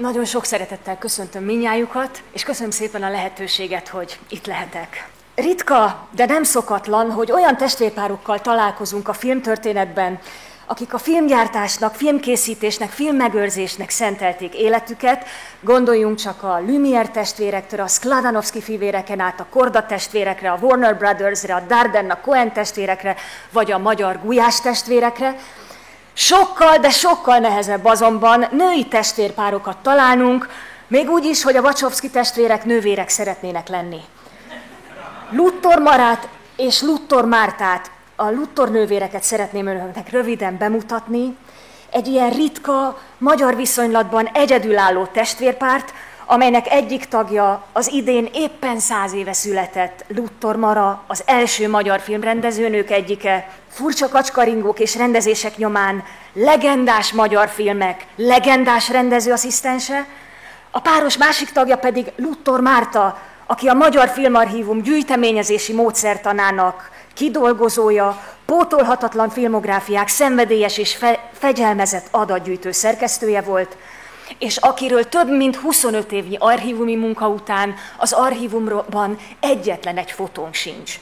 Nagyon sok szeretettel köszöntöm mindnyájukat, és köszönöm szépen a lehetőséget, hogy itt lehetek. Ritka, de nem szokatlan, hogy olyan testvérpárokkal találkozunk a filmtörténetben, akik a filmgyártásnak, filmkészítésnek, filmmegőrzésnek szentelték életüket. Gondoljunk csak a Lumière testvérektől, a Skladanowski fivéreken át, a Korda testvérekre, a Warner Brothersre, a Dardenne, a Coen testvérekre, vagy a magyar Gulyás testvérekre. Sokkal, de sokkal nehezebb azonban női testvérpárokat találnunk, még úgy is, hogy a Wachowski testvérek nővérek szeretnének lenni. Luttor Marát és Luttor Mártát, a Luttor nővéreket szeretném önöknek röviden bemutatni. Egy ilyen ritka, magyar viszonylatban egyedülálló testvérpárt, amelynek egyik tagja az idén éppen 100 éve született Luttor Mara, az első magyar filmrendezőnők egyike, furcsa kacskaringók és rendezések nyomán legendás magyar filmek, legendás rendezőasszisztense, a páros másik tagja pedig Luttor Márta, aki a Magyar Filmarchívum gyűjteményezési módszertanának kidolgozója, pótolhatatlan filmográfiák szenvedélyes és fegyelmezett adatgyűjtő szerkesztője volt, és akiről több mint 25 évnyi archívumi munka után az archívumban egyetlen egy fotónk sincs.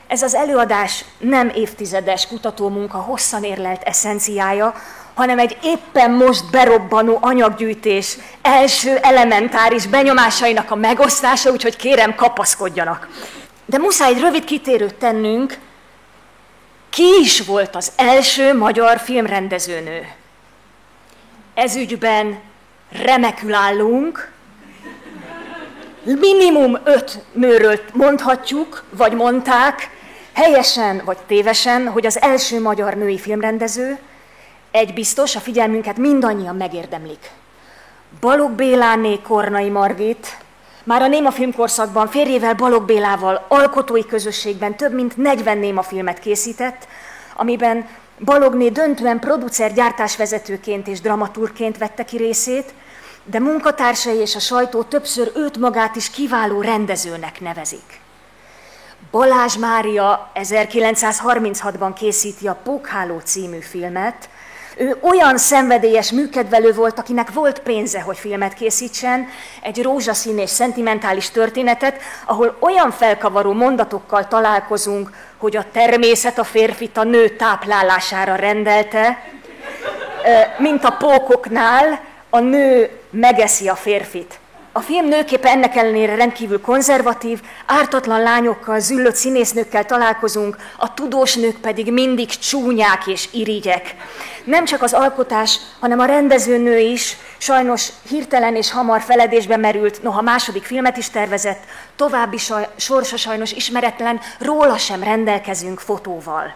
Ez az előadás nem évtizedes kutatómunka hosszan érlelt eszenciája, hanem egy éppen most berobbanó anyaggyűjtés első elementáris benyomásainak a megosztása, úgyhogy kérem, kapaszkodjanak. De muszáj egy rövid kitérőt tennünk, ki is volt az első magyar filmrendezőnő. Ez ügyben remekül állunk, minimum 5 nőről mondhatjuk, vagy mondták, helyesen vagy tévesen, hogy az első magyar női filmrendező. Egy biztos, a figyelmünket mindannyian megérdemlik. Balogh Béláné Kornai Margit már a némafilmkorszakban férjével Balogh Bélával alkotói közösségben több mint 40 némafilmet készített, amiben Baloghné döntően producer, gyártásvezetőként és dramaturgként vette ki részét, de munkatársai és a sajtó többször őt magát is kiváló rendezőnek nevezik. Balázs Mária 1936-ban készíti a Pókháló című filmet. Ő olyan szenvedélyes műkedvelő volt, akinek volt pénze, hogy filmet készítsen, egy rózsaszín és szentimentális történetet, ahol olyan felkavaró mondatokkal találkozunk, hogy a természet a férfit a nő táplálására rendelte, mint a pókoknál a nő megeszi a férfit. A film nőképe ennek ellenére rendkívül konzervatív, ártatlan lányokkal, züllött színésznőkkel találkozunk, a tudós nők pedig mindig csúnyák és irigyek. Nem csak az alkotás, hanem a rendezőnő is sajnos hirtelen és hamar feledésbe merült, noha második filmet is tervezett, további sorsa sajnos ismeretlen, róla sem rendelkezünk fotóval.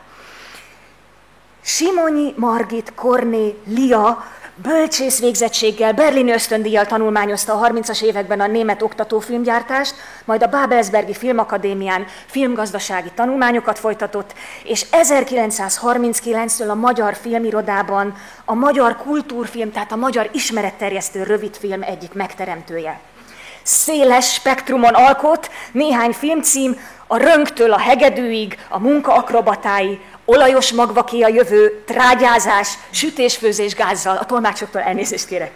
Simonyi Margit Korné Lia bölcsész végzettséggel, berlini ösztöndíjjal tanulmányozta a 30-as években a német oktatófilmgyártást, majd a Babelsbergi Filmakadémián filmgazdasági tanulmányokat folytatott, és 1939-től a magyar filmirodában a magyar kultúrfilm, tehát a magyar ismeretterjesztő rövidfilm egyik megteremtője. Széles spektrumon alkot, néhány filmcím, a Rönktől a hegedűig, a munka akrobatái, Olajos magvaké a jövő, Trágyázás, Sütés-főzés gázzal, a tolmácsoktól elnézést kérek.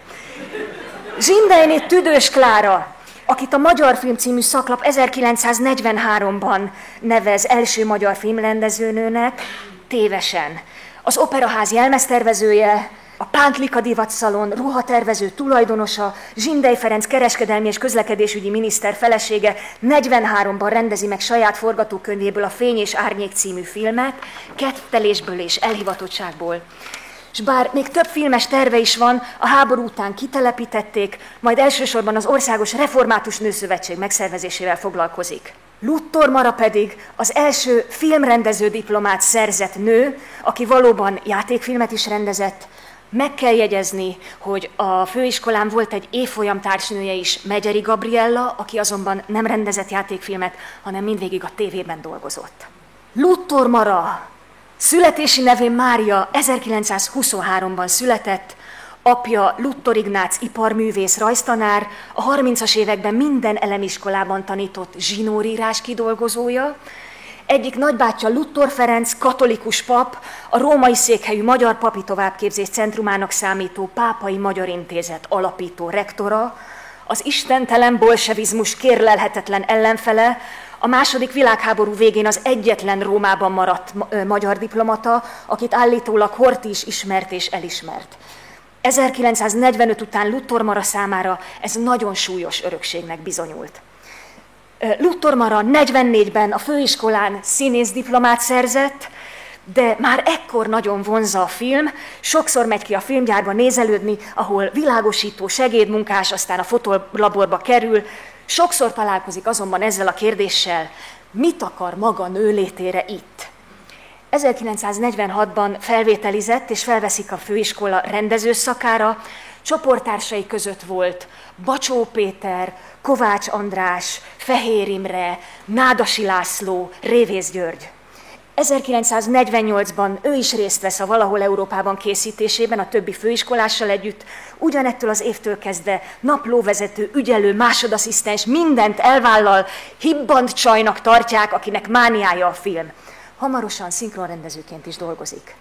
Zsindeiné Tüdős Klára, akit a Magyar Film című szaklap 1943-ban nevez első magyar filmrendezőnőnek, tévesen. Az Operaház jelmeztervezője, a Pántlika Divatszalon ruhatervező tulajdonosa, Zsindei Ferenc kereskedelmi és közlekedésügyi miniszter felesége 43-ban rendezi meg saját forgatókönyvéből a Fény és Árnyék című filmet, kedvtelésből és elhivatottságból. És bár még több filmes terve is van, a háború után kitelepítették, majd elsősorban az Országos Református Nőszövetség megszervezésével foglalkozik. Luttor Mara pedig az első filmrendező diplomát szerzett nő, aki valóban játékfilmet is rendezett. Meg kell jegyezni, hogy a főiskolán volt egy évfolyam társnője is, Megyeri Gabriella, aki azonban nem rendezett játékfilmet, hanem mindvégig a tévében dolgozott. Luttor Mara születési nevén Mária 1923-ban született, apja Luttor Ignác iparművész rajztanár, a 30-as években minden elemiskolában tanított zsinórírás kidolgozója. Egyik nagybátyja Luttor Ferenc, katolikus pap, a római székhelyű Magyar Papi Továbbképzés Centrumának számító Pápai Magyar Intézet alapító rektora, az istentelen bolsevizmus kérlelhetetlen ellenfele, a második világháború végén az egyetlen Rómában maradt magyar diplomata, akit állítólag Horthy is ismert és elismert. 1945 után Luttor Mara számára ez nagyon súlyos örökségnek bizonyult. Luttor Mara 44-ben a főiskolán színészdiplomát szerzett, de már ekkor nagyon vonzza a film, sokszor megy ki a filmgyárba nézelődni, ahol világosító, segédmunkás, aztán a fotolaborba kerül, sokszor találkozik azonban ezzel a kérdéssel, mit akar maga nőlétére itt? 1946-ban felvételizett és felveszik a főiskola rendezőszakára, csoporttársai között volt Bacsó Péter, Kovács András, Fehér Imre, Nádasi László, Révész György. 1948-ban ő is részt vesz a Valahol Európában készítésében a többi főiskolással együtt, ugyanettől az évtől kezdve naplóvezető, ügyelő, másodasszisztens, mindent elvállal, hibbant csajnak tartják, akinek mániája a film. Hamarosan szinkronrendezőként is dolgozik.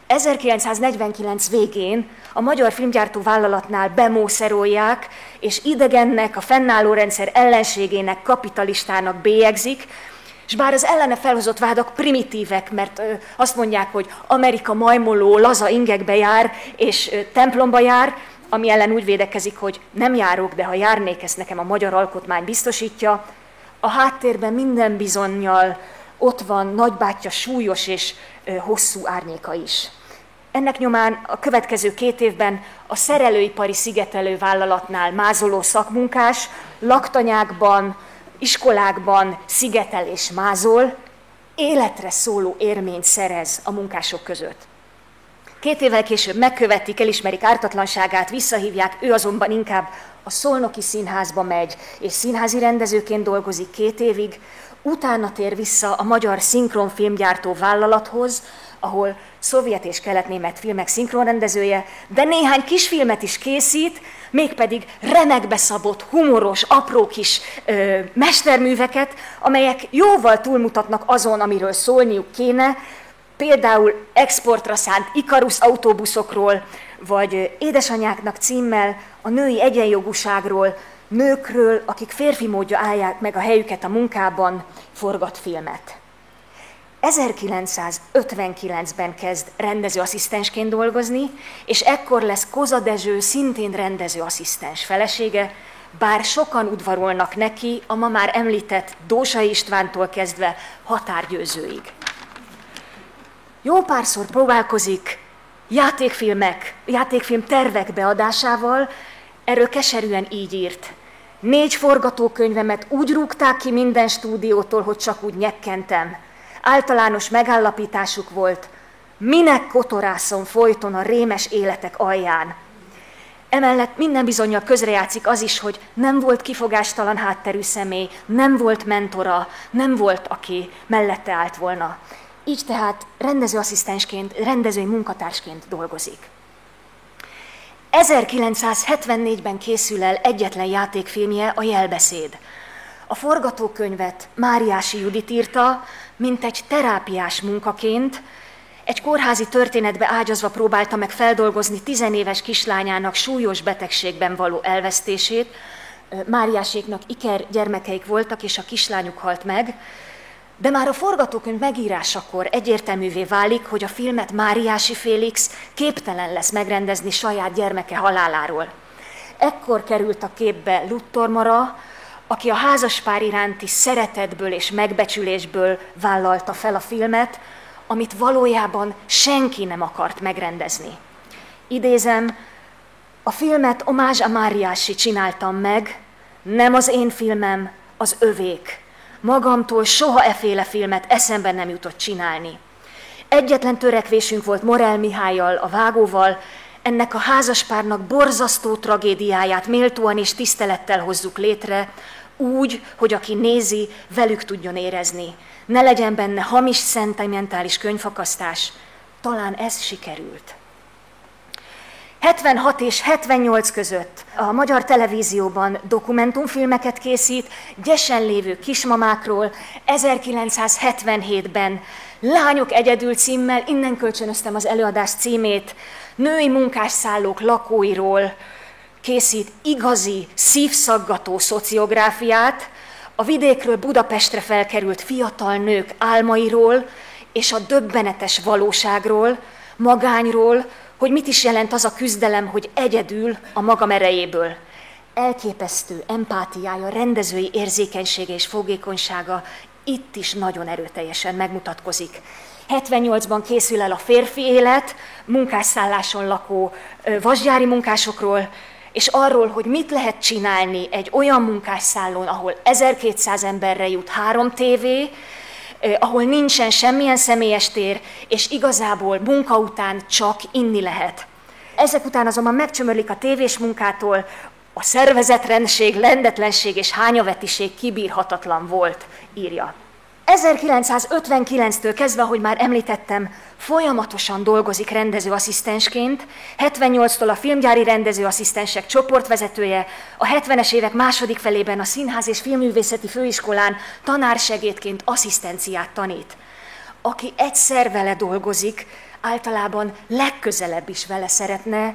1949 végén a Magyar Filmgyártó Vállalatnál bemószerolják, és idegennek, a fennálló rendszer ellenségének, kapitalistának bélyegzik, és bár az ellene felhozott vádak primitívek, mert azt mondják, hogy Amerika majmoló, laza ingekbe jár, és templomba jár, ami ellen úgy védekezik, hogy nem járok, de ha járnék, ezt nekem a magyar alkotmány biztosítja, a háttérben minden bizonnyal ott van nagybátyja súlyos és hosszú árnyéka is. Ennek nyomán a következő 2 évben a szerelőipari szigetelő vállalatnál mázoló szakmunkás, laktanyákban, iskolákban szigetel és mázol, életre szóló érményt szerez a munkások között. 2 évvel később megkövetik, elismerik ártatlanságát, visszahívják, ő azonban inkább a Szolnoki Színházba megy, és színházi rendezőként dolgozik 2 évig, utána tér vissza a Magyar Szinkronfilmgyártó Vállalathoz, ahol szovjet és kelet-német filmek szinkronrendezője, de néhány kisfilmet is készít, mégpedig remekbe szabott, humoros, apró kis mesterműveket, amelyek jóval túlmutatnak azon, amiről szólniuk kéne, például exportra szánt Ikarus autóbuszokról, vagy Édesanyáknak címmel a női egyenjogúságról, nőkről, akik férfi módja állják meg a helyüket a munkában, forgat filmet. 1959-ben kezd rendezőasszisztensként dolgozni, és ekkor lesz Koza Dezső szintén rendezőasszisztens felesége, bár sokan udvarolnak neki a ma már említett Dósai Istvántól kezdve Határgyőzőig. Jó párszor próbálkozik játékfilm tervek beadásával, erről keserűen így írt. 4 forgatókönyvemet úgy rúgták ki minden stúdiótól, hogy csak úgy nyekkentem. Általános megállapításuk volt, minek kotorászom folyton a rémes életek alján. Emellett minden bizonnyal közrejátszik az is, hogy nem volt kifogástalan hátterű személy, nem volt mentora, nem volt, aki mellette állt volna. Így tehát rendezőasszisztensként, rendezői munkatársként dolgozik. 1974-ben készül el egyetlen játékfilmje, a Jelbeszéd. A forgatókönyvet Máriási Judit írta, mint egy terápiás munkaként, egy kórházi történetbe ágyazva próbálta meg feldolgozni 10 éves kislányának súlyos betegségben való elvesztését. Máriáséknak ikergyermekeik voltak, és a kislányuk halt meg, de már a forgatókönyv megírásakor egyértelművé válik, hogy a filmet Máriási Félix képtelen lesz megrendezni saját gyermeke haláláról. Ekkor került a képbe Luttor Mara, aki a házaspár iránti szeretetből és megbecsülésből vállalta fel a filmet, amit valójában senki nem akart megrendezni. Idézem, a filmet Hommage à Máriási csináltam meg, nem az én filmem, az övék. Magamtól soha efféle filmet eszemben nem jutott csinálni. Egyetlen törekvésünk volt Morell Mihállyal, a vágóval, ennek a házaspárnak borzasztó tragédiáját méltóan és tisztelettel hozzuk létre, úgy, hogy aki nézi, velük tudjon érezni. Ne legyen benne hamis, szentimentális könyvfakasztás. Talán ez sikerült. 76 és 78 között a magyar televízióban dokumentumfilmeket készít, gyesen lévő kismamákról, 1977-ben Lányok egyedül címmel, innen kölcsönöztem az előadás címét, női munkásszállók lakóiról készít igazi, szívszaggató szociográfiát, a vidékről Budapestre felkerült fiatal nők álmairól és a döbbenetes valóságról, magányról, hogy mit is jelent az a küzdelem, hogy egyedül a magam erejéből. Elképesztő empátiája, rendezői érzékenysége és fogékonysága itt is nagyon erőteljesen megmutatkozik. 78-ban készül el a Férfi élet, munkásszálláson lakó vasgyári munkásokról, és arról, hogy mit lehet csinálni egy olyan munkásszállón, ahol 1200 emberre jut 3 tévé, ahol nincsen semmilyen személyes tér, és igazából munka után csak inni lehet. Ezek után azonban megcsömörlik a tévés munkától, a szervezetlenség, lendetlenség és hányavetiség kibírhatatlan volt, írja. 1959-től kezdve, ahogy már említettem, folyamatosan dolgozik rendezőasszisztensként, 78-tól a filmgyári rendezőasszisztensek csoportvezetője, a 70-es évek második felében a Színház és Filmművészeti Főiskolán tanársegédként asszisztenciát tanít. Aki egyszer vele dolgozik, általában legközelebb is vele szeretne,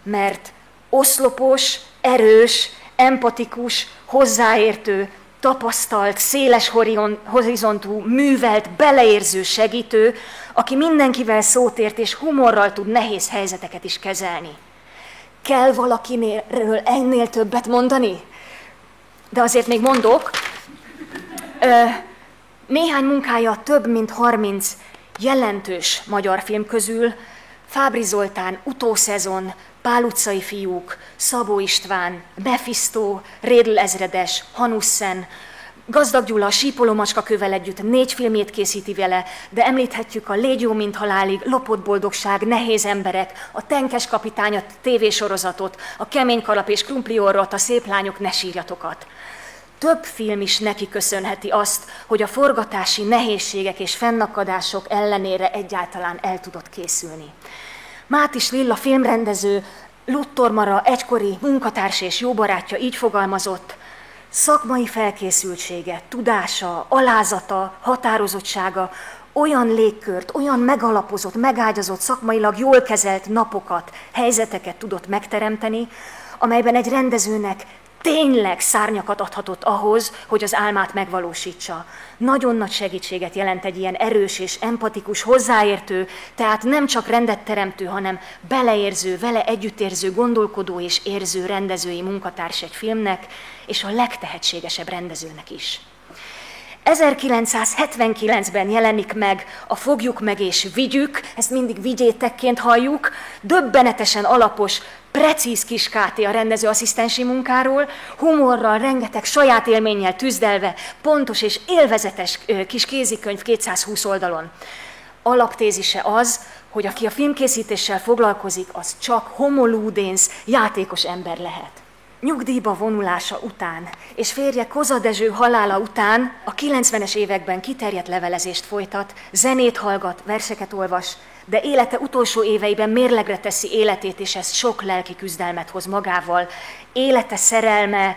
mert oszlopos, erős, empatikus, hozzáértő, tapasztalt, széles horizontú, művelt, beleérző segítő, aki mindenkivel szót ért és humorral tud nehéz helyzeteket is kezelni. Kell valakiről ennél többet mondani? De azért még mondok. Néhány munkája több mint 30 jelentős magyar film közül, Fábry Zoltán, Utószezon, Pál utcai fiúk, Szabó István, Mephisto, Rédl ezredes, Hanussen, Gazdag Gyula a Sípoló macskakövel együtt 4 filmét készíti vele, de említhetjük a Légy jó, mint halálig, Lopott boldogság, Nehéz emberek, a Tenkes kapitány, a tévésorozatot, a Kemény kalap és Krumpli orrot, a Szép lányok, ne sírjatokat. Több film is neki köszönheti azt, hogy a forgatási nehézségek és fennakadások ellenére egyáltalán el tudott készülni. Mátis Lilla filmrendező, Luttor Mara egykori munkatárs és jó barátja így fogalmazott: szakmai felkészültsége, tudása, alázata, határozottsága olyan légkört, olyan megalapozott, megágyazott, szakmailag jól kezelt napokat, helyzeteket tudott megteremteni, amelyben egy rendezőnek tényleg szárnyakat adhatott ahhoz, hogy az álmát megvalósítsa. Nagyon nagy segítséget jelent egy ilyen erős és empatikus, hozzáértő, tehát nem csak rendet teremtő, hanem beleérző, vele együttérző, gondolkodó és érző rendezői munkatárs egy filmnek, és a legtehetségesebb rendezőnek is. 1979-ben jelenik meg a Fogjuk meg és vigyük, ezt mindig vigyétekként halljuk, döbbenetesen alapos, precíz kis KT a rendezőasszisztensi munkáról, humorral, rengeteg saját élménnyel tüzdelve, pontos és élvezetes kis kézikönyv 220 oldalon. Alaptézise az, hogy aki a filmkészítéssel foglalkozik, az csak homo ludens, játékos ember lehet. Nyugdíjba vonulása után és férje Koza Dezső halála után a 90-es években kiterjedt levelezést folytat, zenét hallgat, verseket olvas, de élete utolsó éveiben mérlegre teszi életét, és ez sok lelki küzdelmet hoz magával. Élete szerelme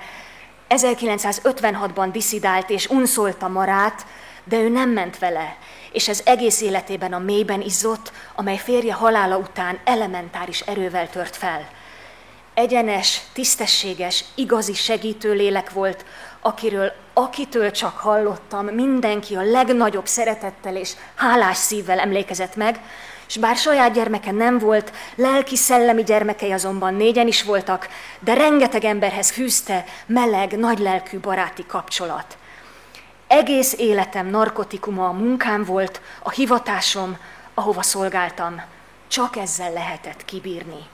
1956-ban disszidált és unszolta Marát, de ő nem ment vele, és ez egész életében a mélyben izzott, amely férje halála után elementáris erővel tört fel. Egyenes, tisztességes, igazi segítő lélek volt, akitől csak hallottam, mindenki a legnagyobb szeretettel és hálás szívvel emlékezett meg, és bár saját gyermeke nem volt, lelki-szellemi gyermekei azonban 4-en is voltak, de rengeteg emberhez fűzte meleg, nagylelkű baráti kapcsolat. Egész életem narkotikuma a munkám volt, a hivatásom, ahova szolgáltam. Csak ezzel lehetett kibírni.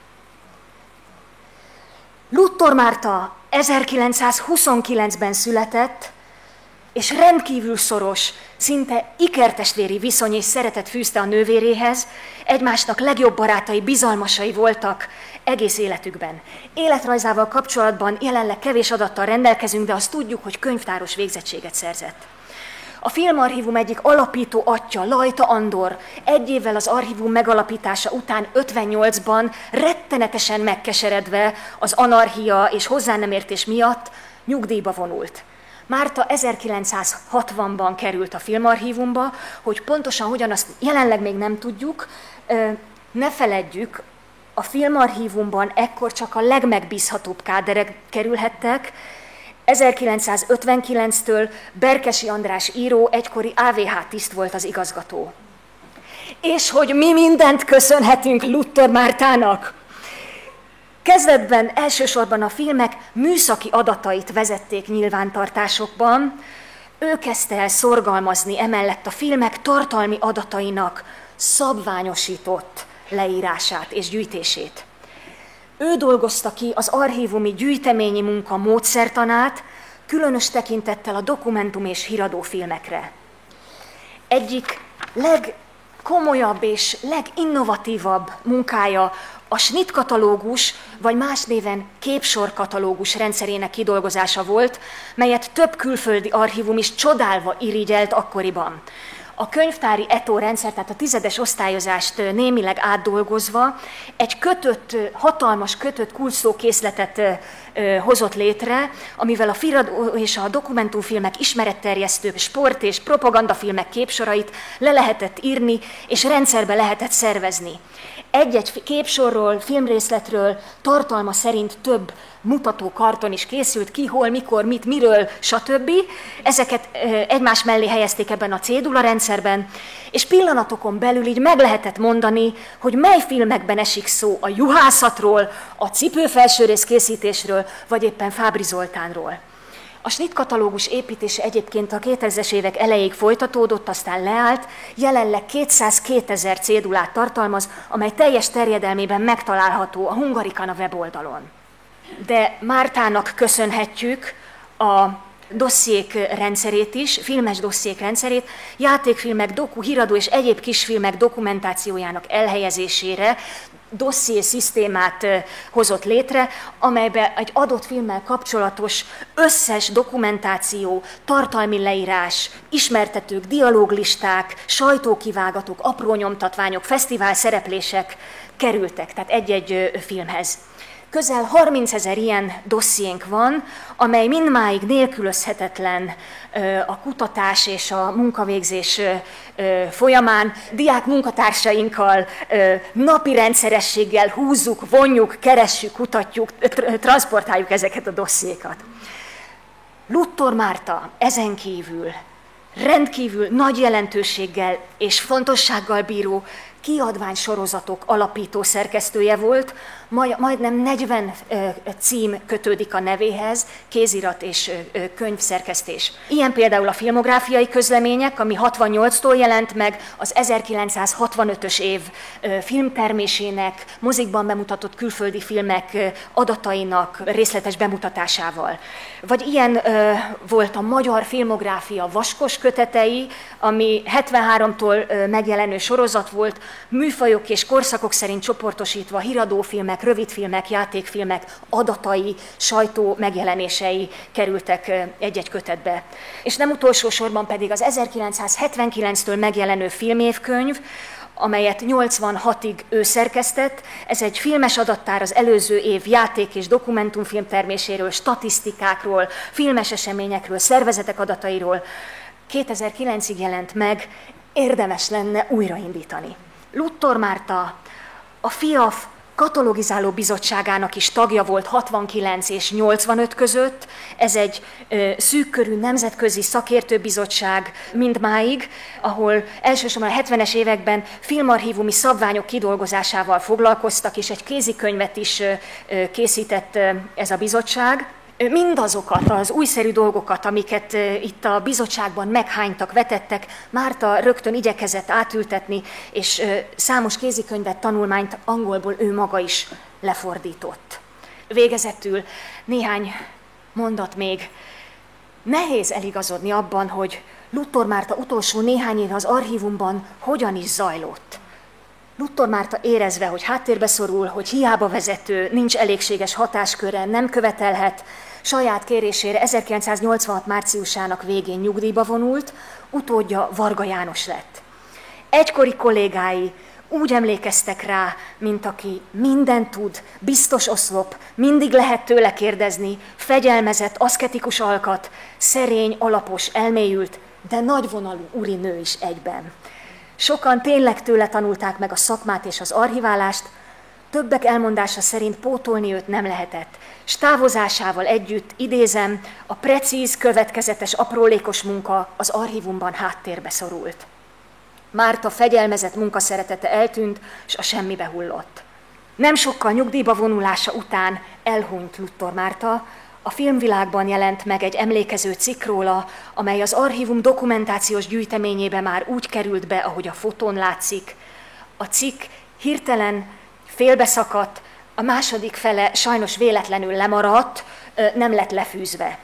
Luttor Márta 1929-ben született, és rendkívül szoros, szinte ikertestvéri viszony és szeretet fűzte a nővéréhez, egymásnak legjobb barátai, bizalmasai voltak egész életükben. Életrajzával kapcsolatban jelenleg kevés adattal rendelkezünk, de azt tudjuk, hogy könyvtáros végzettséget szerzett. A Filmarchívum egyik alapító atya, Lajta Andor, 1 évvel az archívum megalapítása után 58-ban rettenetesen megkeseredve az anarchia és hozzá nem értés miatt nyugdíjba vonult. Márta 1960-ban került a Filmarchívumba, hogy pontosan hogyan, azt jelenleg még nem tudjuk. Ne feledjük, a Filmarchívumban ekkor csak a legmegbízhatóbb káderek kerülhettek. 1959-től Berkesi András író, egykori AVH tiszt volt az igazgató. És hogy mi mindent köszönhetünk Luttor Mártának. Kezdetben elsősorban a filmek műszaki adatait vezették nyilvántartásokban, ő kezdte el szorgalmazni emellett a filmek tartalmi adatainak szabványosított leírását és gyűjtését. Ő dolgozta ki az archívumi gyűjteményi munka módszertanát, különös tekintettel a dokumentum- és híradófilmekre. Egyik legkomolyabb és leginnovatívabb munkája a Schnitt katalógus, vagy más néven képsorkatalógus rendszerének kidolgozása volt, melyet több külföldi archívum is csodálva irigyelt akkoriban. A könyvtári ETO rendszer, tehát a 10-es osztályozást némileg átdolgozva, egy hatalmas kötött kulcsszókészletet hozott létre, amivel a híradó és a dokumentumfilmek ismeretterjesztő sport- és propagandafilmek képsorait le lehetett írni, és rendszerbe lehetett szervezni. Egy-egy képsorról, filmrészletről tartalma szerint több mutató karton is készült, ki, hol, mikor, mit, miről, stb. Ezeket egymás mellé helyezték ebben a cédula rendszerben, és pillanatokon belül így meg lehetett mondani, hogy mely filmekben esik szó a juhászatról, a cipőfelsőrész készítésről, vagy éppen Fábry Zoltánról. A Schnitt katalógus építése egyébként a 2000-es évek elejéig folytatódott, aztán leállt, jelenleg 202 000 cédulát tartalmaz, amely teljes terjedelmében megtalálható a Hungarikana weboldalon. De Mártának köszönhetjük a dossziék rendszerét is, filmes dossziék rendszerét, játékfilmek, híradó és egyéb kisfilmek dokumentációjának elhelyezésére, dosszié szisztémát hozott létre, amelyben egy adott filmmel kapcsolatos összes dokumentáció, tartalmi leírás, ismertetők, dialóglisták, sajtókivágatók, apró nyomtatványok, fesztivál szereplések kerültek, tehát egy-egy filmhez. Közel 30 000 ilyen dossziénk van, amely mindmáig nélkülözhetetlen a kutatás és a munkavégzés folyamán. Diák munkatársainkkal napi rendszerességgel húzzuk, vonjuk, keressük, kutatjuk, transportáljuk ezeket a dossziékat. Luttor Márta ezen kívül rendkívül nagy jelentőséggel és fontossággal bíró kiadványsorozatok alapító szerkesztője volt, majdnem 40 cím kötődik a nevéhez, kézirat és könyvszerkesztés. Ilyen például a filmográfiai közlemények, ami 68-tól jelent meg, az 1965-ös év filmtermésének, mozikban bemutatott külföldi filmek adatainak részletes bemutatásával. Vagy ilyen volt a magyar filmográfia vaskos kötetei, ami 73-tól megjelenő sorozat volt, műfajok és korszakok szerint csoportosítva híradófilmek, rövidfilmek, játékfilmek adatai, sajtó megjelenései kerültek egy-egy kötetbe. És nem utolsó sorban pedig az 1979-től megjelenő filmévkönyv, amelyet 86-ig ő szerkesztett. Ez egy filmes adattár az előző év játék- és dokumentumfilm terméséről, statisztikákról, filmes eseményekről, szervezetek adatairól. 2009-ig jelent meg, érdemes lenne újraindítani. Luttor Márta a FIAF katalogizáló bizottságának is tagja volt 69 és 85 között. Ez egy szűkkörű nemzetközi szakértőbizottság mindmáig, ahol elsősorban a 70-es években filmarchívumi szabványok kidolgozásával foglalkoztak, és egy kézikönyvet is készített ez a bizottság. Mindazokat az újszerű dolgokat, amiket itt a bizottságban meghánytak, vetettek, Márta rögtön igyekezett átültetni, és számos kézikönyvet, tanulmányt angolból ő maga is lefordított. Végezetül néhány mondat még. Nehéz eligazodni abban, hogy Luttor Márta utolsó néhány éve az archívumban hogyan is zajlott. Luttor Márta érezve, hogy háttérbe szorul, hogy hiába vezető, nincs elégséges hatásköre, nem követelhet, saját kérésére 1986 márciusának végén nyugdíjba vonult, utódja Varga János lett. Egykori kollégái úgy emlékeztek rá, mint aki mindent tud, biztos oszlop, mindig lehet tőle kérdezni, fegyelmezett, aszketikus alkat, szerény, alapos, elmélyült, de nagyvonalú urinő is egyben. Sokan tényleg tőle tanulták meg a szakmát és az archiválást, többek elmondása szerint pótolni őt nem lehetett. S távozásával együtt, idézem, a precíz, következetes, aprólékos munka az archívumban háttérbe szorult. Márta fegyelmezett munkaszeretete eltűnt, s a semmibe hullott. Nem sokkal nyugdíjba vonulása után elhunyt Luttor Márta, a filmvilágban jelent meg egy emlékező cikk róla, amely az archívum dokumentációs gyűjteményébe már úgy került be, ahogy a fotón látszik. A cikk hirtelen félbeszakadt, a második fele sajnos véletlenül lemaradt, nem lett lefűzve.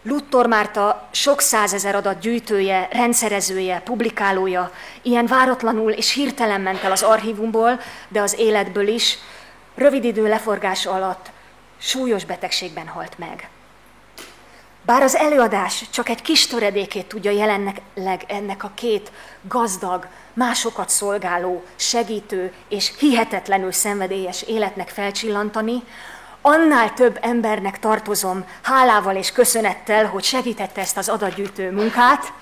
Luttor Márta sok százezer adat gyűjtője, rendszerezője, publikálója, ilyen váratlanul és hirtelen ment el az archívumból, de az életből is, rövid idő leforgása alatt súlyos betegségben halt meg. Bár az előadás csak egy kis töredékét tudja jelenleg ennek a két gazdag, másokat szolgáló, segítő és hihetetlenül szenvedélyes életnek felcsillantani, annál több embernek tartozom hálával és köszönettel, hogy segítette ezt az adatgyűjtő munkát.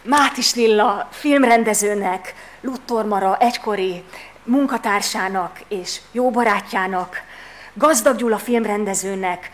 Mátis Lilla filmrendezőnek, Luttor Mara egykori munkatársának és jó barátjának, Gazdag Gyula filmrendezőnek,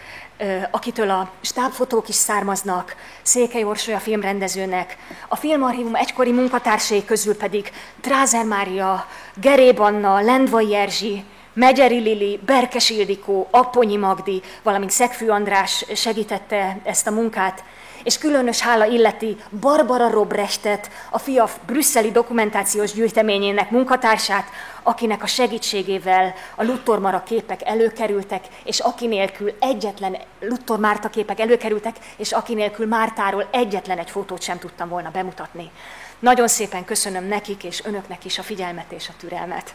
akitől a stábfotók is származnak, Székely Orsolya filmrendezőnek, a Filmarchívum egykori munkatársai közül pedig Drázer Mária, Geréb Anna, Lendvai Erzsi, Megyeri Lili, Berkes Ildikó, Apponyi Magdi, valamint Szegfű András segítette ezt a munkát, és különös hála illeti Barbara Robrechtet, a FIAF brüsszeli dokumentációs gyűjteményének munkatársát, akinek a segítségével a Luttor Mara képek előkerültek, és aki nélkül Luttor Márta képek előkerültek, és aki nélkül Mártáról egyetlen egy fotót sem tudtam volna bemutatni. Nagyon szépen köszönöm nekik és önöknek is a figyelmet és a türelmet.